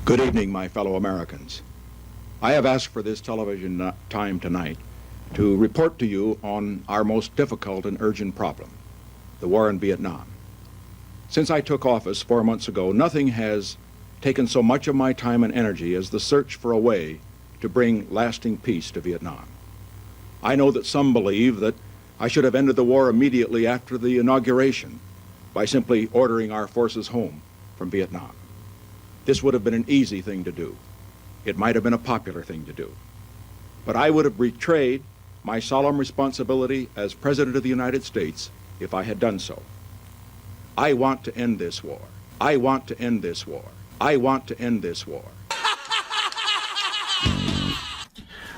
Good evening, my fellow Americans. I have asked for this television time tonight to report to you on our most difficult and urgent problem, the war in Vietnam. Since I took office 4 months ago, nothing has taken so much of my time and energy as the search for a way to bring lasting peace to Vietnam. I know that some believe that I should have ended the war immediately after the inauguration by simply ordering our forces home from Vietnam. This would have been an easy thing to do. It might have been a popular thing to do. But I would have betrayed my solemn responsibility as President of the United States if I had done so. I want to end this war. I want to end this war. I want to end this war.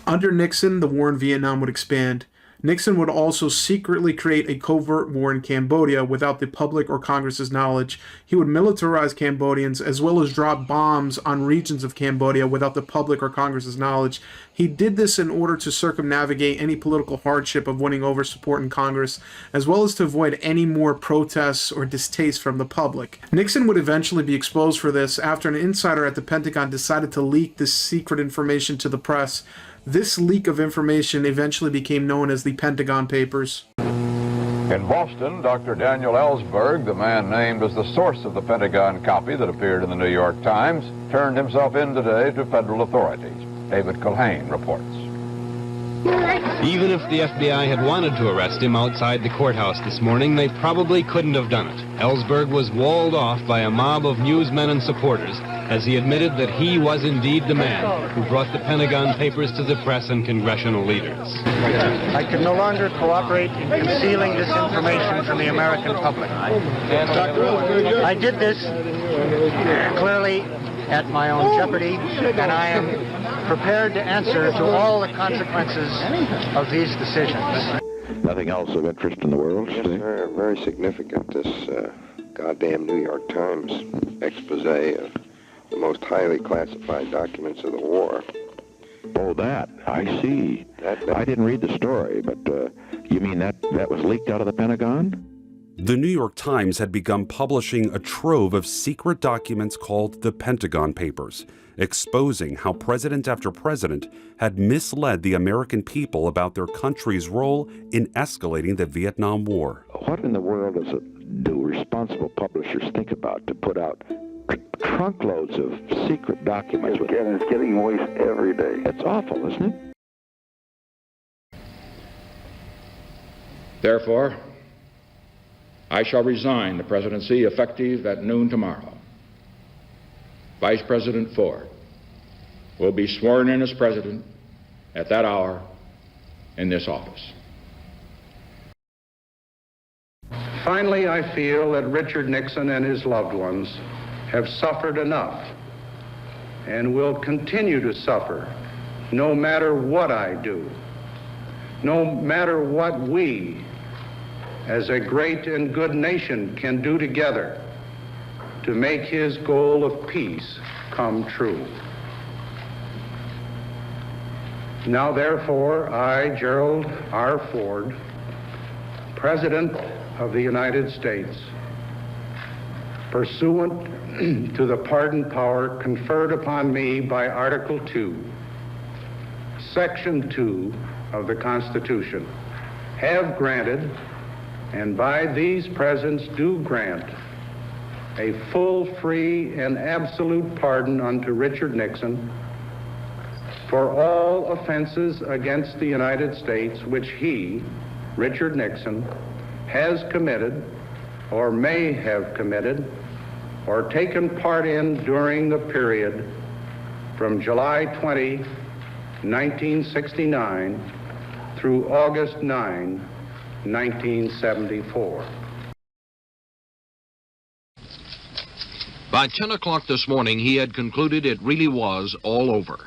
Under Nixon, the war in Vietnam would expand. Nixon would also secretly create a covert war in Cambodia without the public or Congress's knowledge. He would militarize Cambodians as well as drop bombs on regions of Cambodia without the public or Congress's knowledge. He did this in order to circumnavigate any political hardship of winning over support in Congress, as well as to avoid any more protests or distaste from the public. Nixon would eventually be exposed for this after an insider at the Pentagon decided to leak this secret information to the press. This leak of information eventually became known as the Pentagon Papers. In Boston, Dr. Daniel Ellsberg, the man named as the source of the Pentagon copy that appeared in the New York Times, turned himself in today to federal authorities. David Culhane reports. Even if the FBI had wanted to arrest him outside the courthouse this morning, they probably couldn't have done it. Ellsberg was walled off by a mob of newsmen and supporters as he admitted that he was indeed the man who brought the Pentagon Papers to the press and congressional leaders. I can no longer cooperate in concealing this information from the American public. I did this clearly at my own jeopardy, and I am prepared to answer to all the consequences of these decisions. Nothing else of interest in the world? Yes, sir. Very significant, this goddamn New York Times expose of the most highly classified documents of the war. Oh, that. I see. I didn't read the story, but you mean that was leaked out of the Pentagon? The New York Times had begun publishing a trove of secret documents called the Pentagon Papers, exposing how president after president had misled the American people about their country's role in escalating the Vietnam War. What in the world do responsible publishers think about to put out trunkloads of secret documents? It's getting worse every day. It's awful, isn't it? Therefore, I shall resign the presidency effective at noon tomorrow. Vice President Ford will be sworn in as president at that hour in this office. Finally, I feel that Richard Nixon and his loved ones have suffered enough and will continue to suffer no matter what I do, no matter what we as a great and good nation can do together to make his goal of peace come true. Now, therefore, I, Gerald R. Ford, President of the United States, pursuant to the pardon power conferred upon me by Article 2, Section 2 of the Constitution, have granted, and by these presents do grant, a full, free, and absolute pardon unto Richard Nixon for all offenses against the United States which he, Richard Nixon, has committed or may have committed or taken part in during the period from July 20, 1969 through August 9, 1974. By 10 o'clock this morning, he had concluded it really was all over.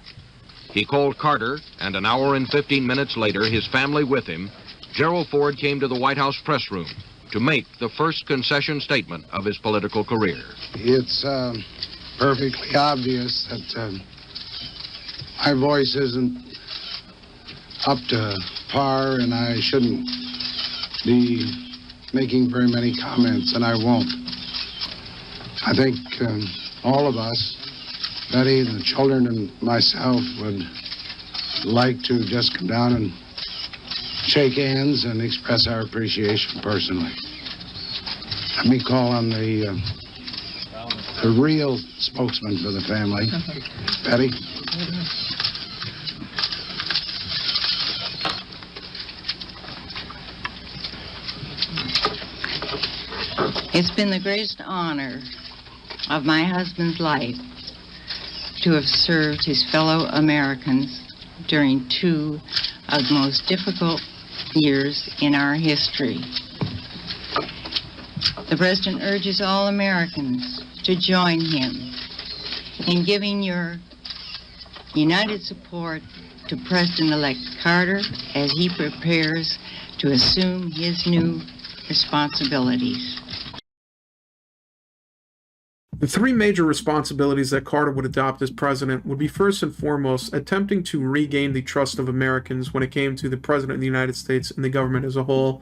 He called Carter, and an hour and 15 minutes later, his family with him, Gerald Ford came to the White House press room to make the first concession statement of his political career. It's perfectly obvious that my voice isn't up to par, and I shouldn't be making very many comments, and I won't. I think all of us Betty, the children, and myself would like to just come down and shake hands and express our appreciation personally. Let me call on the real spokesman for the family, Betty. It's been the greatest honor of my husband's life to have served his fellow Americans during two of the most difficult years in our history. The President urges all Americans to join him in giving your united support to President-elect Carter as he prepares to assume his new responsibilities. The three major responsibilities that Carter would adopt as president would be first and foremost attempting to regain the trust of Americans when it came to the President of the United States and the government as a whole.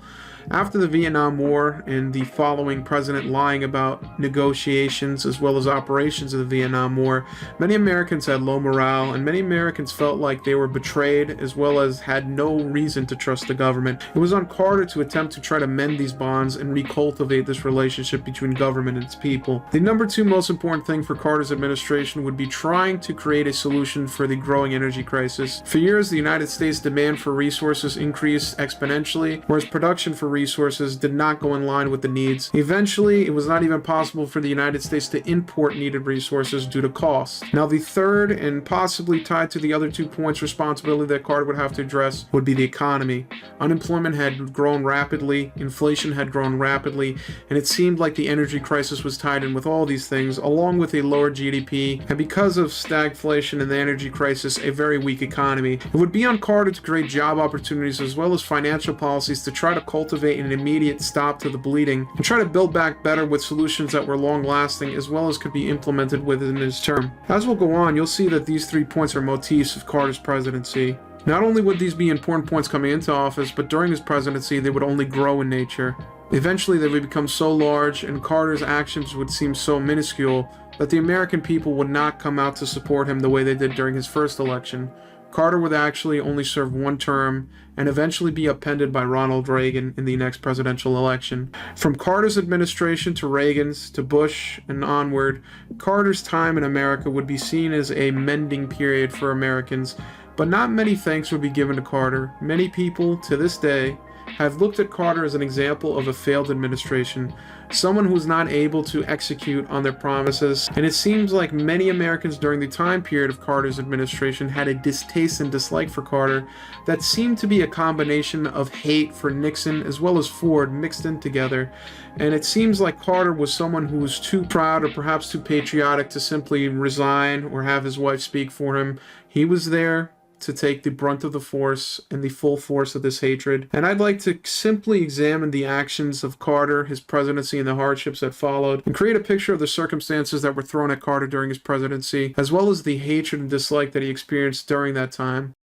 After the Vietnam War and the following president lying about negotiations as well as operations of the Vietnam War, many Americans had low morale and many Americans felt like they were betrayed as well as had no reason to trust the government. It was on Carter to attempt to try to mend these bonds and recultivate this relationship between government and its people. The number two most important thing for Carter's administration would be trying to create a solution for the growing energy crisis. For years, the United States' demand for resources increased exponentially, whereas production for resources did not go in line with the needs. Eventually, it was not even possible for the United States to import needed resources due to cost. Now, the third, and possibly tied to the other 2 points responsibility that Carter would have to address, would be the economy. Unemployment had grown rapidly, inflation had grown rapidly, and it seemed like the energy crisis was tied in with all these things, along with a lower GDP, and because of stagflation and the energy crisis, a very weak economy. It would be on Carter to create job opportunities as well as financial policies to try to cultivate an immediate stop to the bleeding and try to build back better with solutions that were long-lasting as well as could be implemented within his term. As we'll go on, you'll see that these 3 points are motifs of Carter's presidency. Not only would these be important points coming into office, but during his presidency they would only grow in nature. Eventually they would become so large and Carter's actions would seem so minuscule that the American people would not come out to support him the way they did during his first election. Carter would actually only serve 1 term and eventually be upended by Ronald Reagan in the next presidential election. From Carter's administration to Reagan's to Bush and onward, Carter's time in America would be seen as a mending period for Americans, but not many thanks would be given to Carter. Many people, to this day, have looked at Carter as an example of a failed administration, someone who was not able to execute on their promises, and it seems like many Americans during the time period of Carter's administration had a distaste and dislike for Carter that seemed to be a combination of hate for Nixon as well as Ford mixed in together, and it seems like Carter was someone who was too proud or perhaps too patriotic to simply resign or have his wife speak for him. He was there to take the brunt of the force and the full force of this hatred. And I'd like to simply examine the actions of Carter, his presidency, and the hardships that followed, and create a picture of the circumstances that were thrown at Carter during his presidency, as well as the hatred and dislike that he experienced during that time.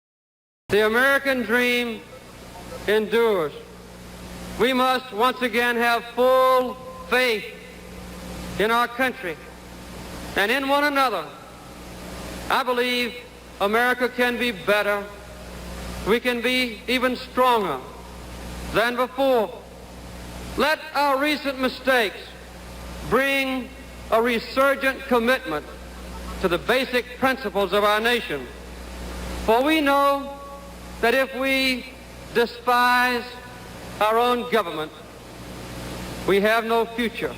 The American dream endures. We must once again have full faith in our country and in one another. I believe America can be better. We can be even stronger than before. Let our recent mistakes bring a resurgent commitment to the basic principles of our nation. For we know that if we despise our own government, we have no future.